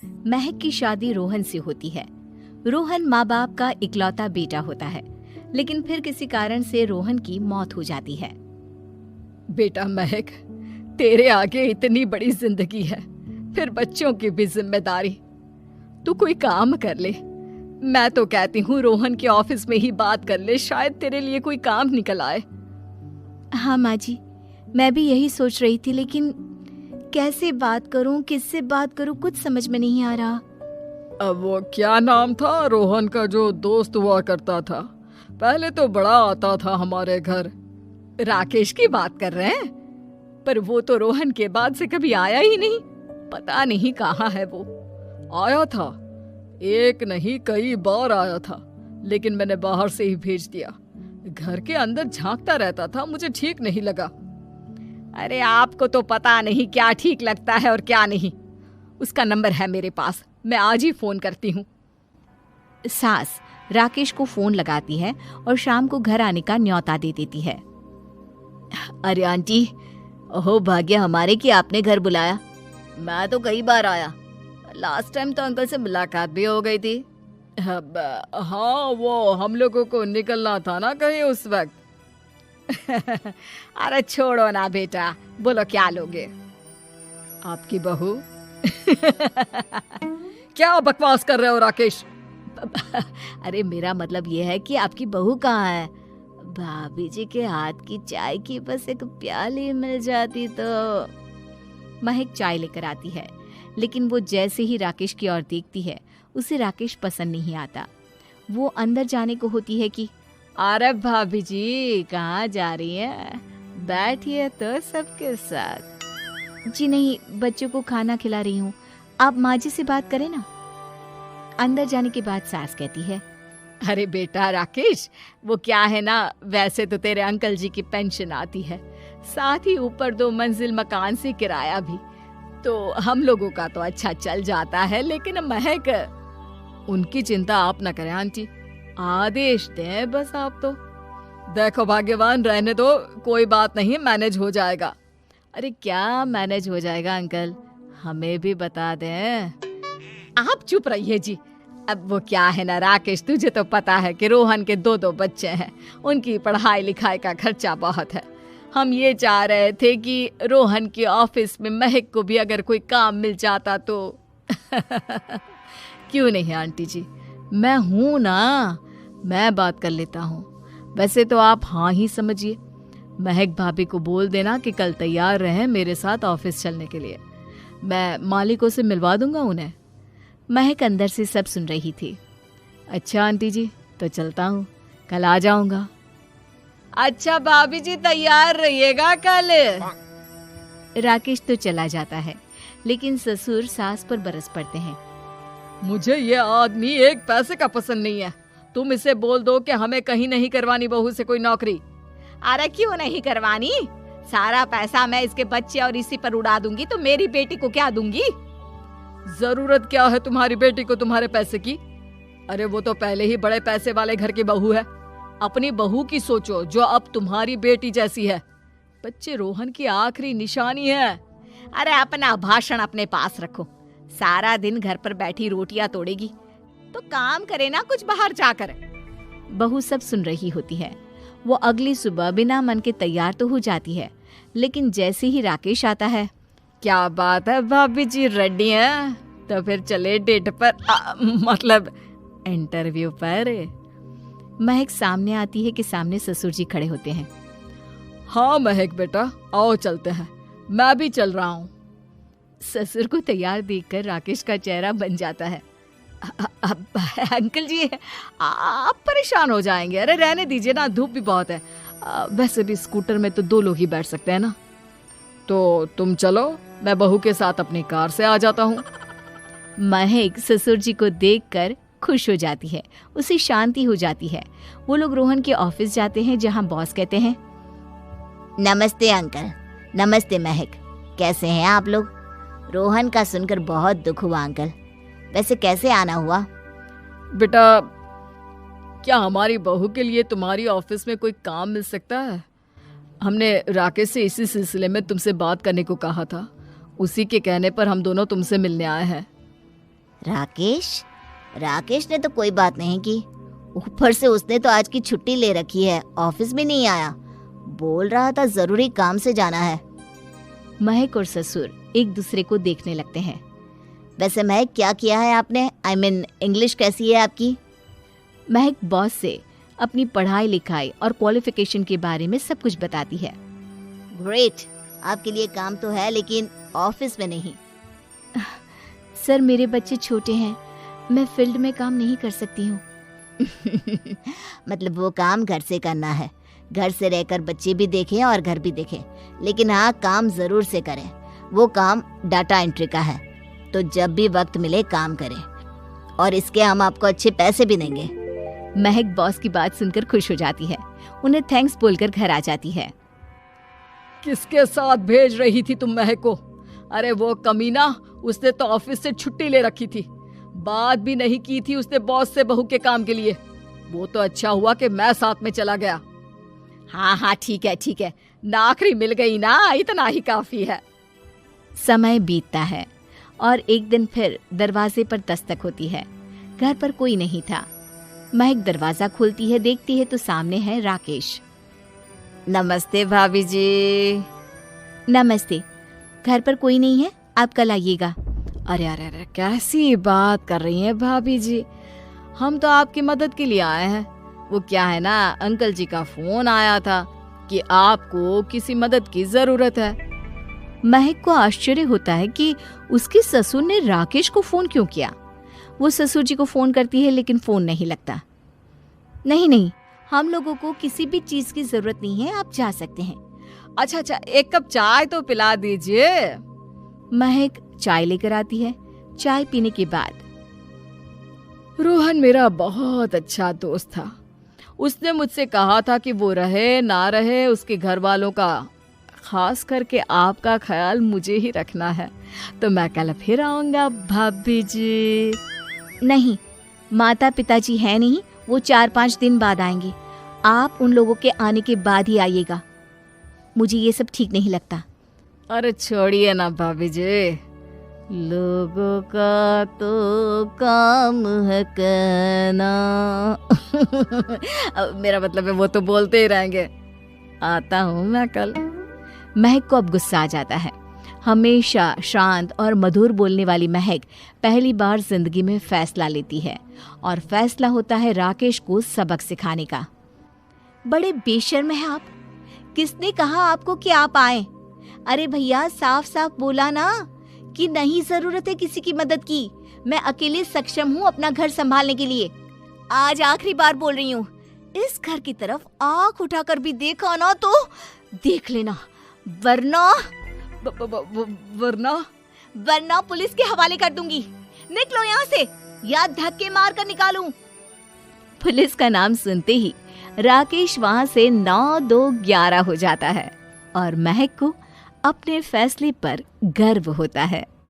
महक की शादी रोहन से होती है। रोहन माँ बाप का इकलौता बेटा होता है, लेकिन फिर किसी कारण से रोहन की मौत हो जाती है। बेटा महक, तेरे आगे इतनी बड़ी जिंदगी है, फिर बच्चों की भी जिम्मेदारी। तू कोई काम कर ले। मैं तो कहती हूँ रोहन के ऑफिस में ही बात कर ले, शायद तेरे लिए कोई काम निकल आए। हाँ माँ जी, मैं भी यही सोच रही थी, लेकिन कैसे बात करूं, किससे बात करूं, कुछ समझ में नहीं आ रहा। अब वो क्या नाम था रोहन का जो दोस्त हुआ करता था, पहले तो बड़ा आता था हमारे घर। राकेश की बात कर रहे हैं? पर वो तो रोहन के बाद से कभी आया ही नहीं, पता नहीं कहाँ है वो। आया था, एक नहीं कई बार आया था, लेकिन मैंने बाहर से ही भेज दिया। घर के अंदर झांकता रहता था, मुझे ठीक नहीं लगा। अरे आपको तो पता नहीं क्या ठीक लगता है और क्या नहीं। उसका नंबर है मेरे पास, मैं आज ही फोन करती हूँ। सास राकेश को फोन लगाती है और शाम को घर आने का न्योता दे देती है। अरे आंटी, ओहो भाग्य हमारे कि आपने घर बुलाया। मैं तो कई बार आया, लास्ट टाइम तो अंकल से मुलाकात भी हो गई थी। हाँ, वो हम लोगों को निकलना था ना कहीं उस वक्त। अरे छोड़ो ना बेटा, बोलो क्या लोगे? आपकी बहू। क्या बकवास कर रहे हो राकेश? अरे मेरा मतलब ये है कि आपकी बहू कहाँ है? भाभी जी के हाथ की चाय की बस एक प्याली मिल जाती तो। महक चाय लेकर आती है, लेकिन वो जैसे ही राकेश की ओर देखती है, उसे राकेश पसंद नहीं आता। वो अंदर जाने को होती है कि अरे भाभी जी कहाँ जा रही हैं? बैठिए तो सबके साथ। जी नहीं, बच्चों को खाना खिला रही हूँ, आप माँ जी से बात करें ना। अंदर जाने के बाद सास कहती है, अरे बेटा राकेश, वो क्या है ना, वैसे तो तेरे अंकल जी की पेंशन आती है, साथ ही ऊपर 2 मंजिल मकान से किराया भी, तो हम लोगों का तो अच्छा चल जाता है। लेकिन महक, उनकी चिंता आप न करें आंटी, आदेश दें बस आप तो। देखो भाग्यवान, रहने दो, कोई बात नहीं, मैनेज हो जाएगा। अरे क्या मैनेज हो जाएगा अंकल, हमें भी बता दें। आप चुप रहिए जी। अब वो क्या है ना राकेश, तुझे तो पता है कि रोहन के 2 बच्चे हैं, उनकी पढ़ाई लिखाई का खर्चा बहुत है। हम ये चाह रहे थे कि रोहन के ऑफिस में महक को भी अगर कोई काम मिल जाता तो। क्यों नहीं आंटी जी, मैं हूं ना, मैं बात कर लेता हूँ। वैसे तो आप हाँ ही समझिए। महक भाभी को बोल देना कि कल तैयार रहें मेरे साथ ऑफिस चलने के लिए। मैं मालिकों से मिलवा दूंगा उन्हें। महक अंदर से सब सुन रही थी। अच्छा आंटी जी, तो चलता हूँ, कल आ जाऊंगा। अच्छा भाभी जी, तैयार रहिएगा कल। राकेश तो चला जाता है, लेकिन ससुर सास पर बरस पड़ते हैं। मुझे ये आदमी एक पैसे का पसंद नहीं है। तुम इसे बोल दो कि हमें कहीं नहीं करवानी बहू से कोई नौकरी। अरे क्यों नहीं करवानी? सारा पैसा मैं इसके बच्चे और इसी पर उड़ा दूंगी, तो मेरी बेटी को क्या दूंगी? जरूरत क्या है तुम्हारी बेटी को तुम्हारे पैसे की? अरे वो तो पहले ही बड़े पैसे वाले घर की बहू है। अपनी बहू की सोचो जो अब तुम्हारी बेटी जैसी है। बच्चे रोहन की आखिरी निशानी है। अरे अपना भाषण अपने पास रखो। सारा दिन घर पर बैठी रोटियां तोड़ेगी, तो काम करे ना कुछ बाहर जाकर। बहू सब सुन रही होती है। वो अगली सुबह बिना मन के तैयार तो हो जाती है, लेकिन जैसे ही राकेश आता है, क्या बात है भाभी जी, रेडी हैं? तो फिर चले डेट पर, मतलब इंटरव्यू पर। महक सामने आती है कि सामने ससुर जी खड़े होते हैं। हाँ महक बेटा, आओ चलते हैं, मैं भी चल रहा हूँ। ससुर को तैयार देखकर राकेश का चेहरा बन जाता है। अंकल जी, आप परेशान हो जाएंगे। अरे रहने दीजिए ना, धूप भी बहुत है। वैसे भी स्कूटर में तो 2 लोग ही बैठ सकते हैं ना। तो तुम चलो, मैं बहू के साथ अपनी कार से आ जाता हूँ। महक ससुर जी को देखकर खुश हो जाती है, उसे शांति हो जाती है। वो लोग रोहन के ऑफिस जाते हैं, जहाँ बॉस कहते हैं, नमस्ते अंकल। नमस्ते महक, कैसे हैं आप लोग? रोहन का सुनकर बहुत दुख हुआ अंकल। वैसे कैसे आना हुआ? बेटा, क्या हमारी बहू के लिए तुम्हारी ऑफिस में कोई काम मिल सकता है? हमने राकेश से इसी सिलसिले में तुमसे बात करने को कहा था। उसी के कहने पर हम दोनों तुमसे मिलने आए हैं। राकेश ने तो कोई बात नहीं की, ऊपर से उसने तो आज की छुट्टी ले रखी है, ऑफिस भी नहीं आया, बोल रहा था जरूरी काम से जाना है। महक और ससुर एक दूसरे को देखने लगते हैं। वैसे महक क्या किया है आपने? I mean, इंग्लिश कैसी है आपकी? महक बॉस से अपनी पढ़ाई लिखाई और क्वालिफिकेशन के बारे में सब कुछ बताती है। ग्रेट, आपके लिए काम तो है लेकिन ऑफिस में नहीं। सर मेरे बच्चे छोटे हैं, मैं फील्ड में काम नहीं कर सकती हूँ। मतलब वो काम घर से करना है, घर से रहकर बच्चे भी देखें और घर भी देखें, लेकिन हाँ काम जरूर से करें। वो काम डाटा एंट्री का है, तो जब भी वक्त मिले काम करें, और इसके हम आपको अच्छे पैसे भी देंगे। महक बॉस की बात सुनकर खुश हो जाती है, उन्हें थैंक्स बोलकर घर आ जाती है। किसके साथ भेज रही थी तुम महक को? अरे वो कमीना, उसने तो ऑफिस से छुट्टी ले रखी थी, बात भी नहीं की थी उसने बॉस से बहू के काम के लिए। वो तो अच्छा हुआ कि मैं साथ में चला गया। हाँ ठीक है, नौकरी मिल गई ना, इतना ही काफी है। समय बीतता है और एक दिन फिर दरवाजे पर दस्तक होती है। घर पर कोई नहीं था। महक दरवाजा खोलती है, देखती है तो सामने है राकेश। नमस्ते भाभी जी। नमस्ते, घर पर कोई नहीं है, आप कल आइएगा। अरे कैसी बात कर रही हैं भाभी जी, हम तो आपकी मदद के लिए आए हैं। वो क्या है ना, अंकल जी का फोन आया था कि आपको किसी मदद की जरूरत है। महक को आश्चर्य होता है कि उसके ससुर ने राकेश को फोन क्यों किया। वो ससुर जी को फोन करती है लेकिन फोन नहीं लगता। नहीं, हम लोगों को किसी भी चीज की जरूरत नहीं है, आप जा सकते हैं। अच्छा, एक कप चाय तो पिला दीजिए। महक चाय लेकर आती है। चाय पीने के बाद, रोहन मेरा बहुत अच्छा दोस्त था, उसने मुझसे कहा था कि वो रहे ना रहे उसके घर वालों का, खास करके आपका ख्याल मुझे ही रखना है, तो मैं कल फिर आऊंगा भाभी जी। नहीं, माता पिताजी है नहीं, वो 4-5 दिन बाद आएंगे। आप उन लोगों के आने के बाद ही आइएगा, मुझे ये सब ठीक नहीं लगता। अरे छोड़िए ना भाभी जी, लोगों का तो काम है कहना। मेरा मतलब है वो तो बोलते ही रहेंगे। आता हूँ मैं कल। महक को अब गुस्सा आ जाता है। हमेशा शांत और मधुर बोलने वाली महक पहली बार जिंदगी में फैसला लेती है, और फैसला होता है राकेश को सबक सिखाने का। बड़े बेशर्म हैं आप, किसने कहा आपको कि आप आए? अरे भैया, साफ साफ बोला ना कि नहीं जरूरत है किसी की मदद की, मैं अकेले सक्षम हूँ अपना घर संभालने के लिए। आज आखिरी बार बोल रही हूँ, इस घर की तरफ आंख उठाकर भी देखा ना तो देख लेना, वरना पुलिस के हवाले कर दूंगी। निकलो यहाँ से, या धक्के मार कर निकालूं। पुलिस का नाम सुनते ही राकेश वहां से 9-2-11 हो जाता है, और महक को अपने फैसले पर गर्व होता है।